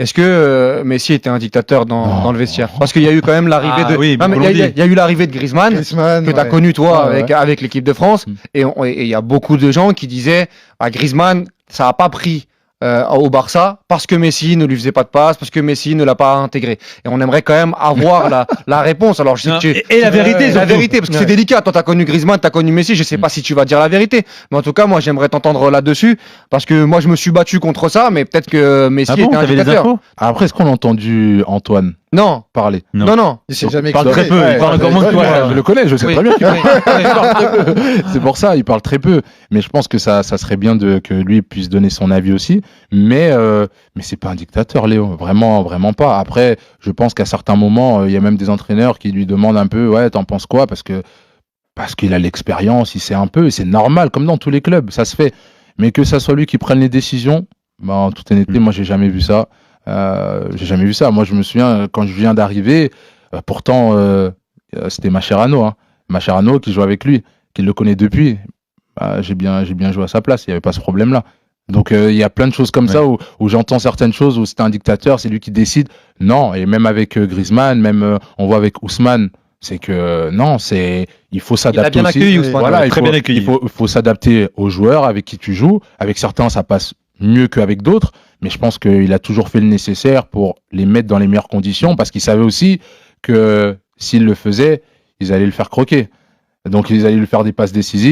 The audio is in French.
Est-ce que Messi était un dictateur dans le vestiaire? Parce qu'il y a eu quand même l'arrivée de. Oui, Non, mais il y a eu l'arrivée de Griezmann que tu as connu toi avec l'équipe de France. Et il y a beaucoup de gens qui disaient Griezmann, ça n'a pas pris au Barça parce que Messi ne lui faisait pas de passe, parce que Messi ne l'a pas intégré. Et on aimerait quand même avoir la réponse. Alors, je sais et la vérité, la vérité, parce que c'est délicat. Toi, tu as connu Griezmann, tu as connu Messi. Je sais pas si tu vas dire la vérité. Mais en tout cas, moi, j'aimerais t'entendre là-dessus. Parce que moi, je me suis battu contre ça, mais peut-être que Messi était un dictateur. Après, est-ce qu'on a entendu Antoine parler? Non. Il s'est jamais parle très peu. Il parle encore moins que toi. Je le connais, je sais très bien qu'il parle très peu. C'est pour ça, il parle très peu. Mais je pense que ça serait bien que lui puisse donner son avis aussi. Mais c'est pas un dictateur, Léo. Vraiment pas. Après, je pense qu'à certains moments, il y a même des entraîneurs qui lui demandent un peu, ouais, t'en penses quoi? Parce qu'il a l'expérience, il sait un peu. Et c'est normal, comme dans tous les clubs, ça se fait. Mais que ça soit lui qui prenne les décisions, en toute honnêteté, moi, j'ai jamais vu ça. Moi, je me souviens quand je viens d'arriver, pourtant c'était Mascherano, Mascherano qui joue avec lui, qui le connaît depuis. J'ai bien joué à sa place. Il y avait pas ce problème-là. Donc il y a plein de choses comme ça où j'entends certaines choses où c'est un dictateur, c'est lui qui décide. Non, et même avec Griezmann, même on voit avec Ousmane, c'est que non, il faut s'adapter. Il a bien accueilli Ousmane. Voilà, il faut s'adapter aux joueurs avec qui tu joues. Avec certains, ça passe mieux qu'avec d'autres. Mais je pense qu'il a toujours fait le nécessaire pour les mettre dans les meilleures conditions parce qu'il savait aussi que s'il le faisait, ils allaient le faire croquer. Donc ils allaient lui faire des passes décisives.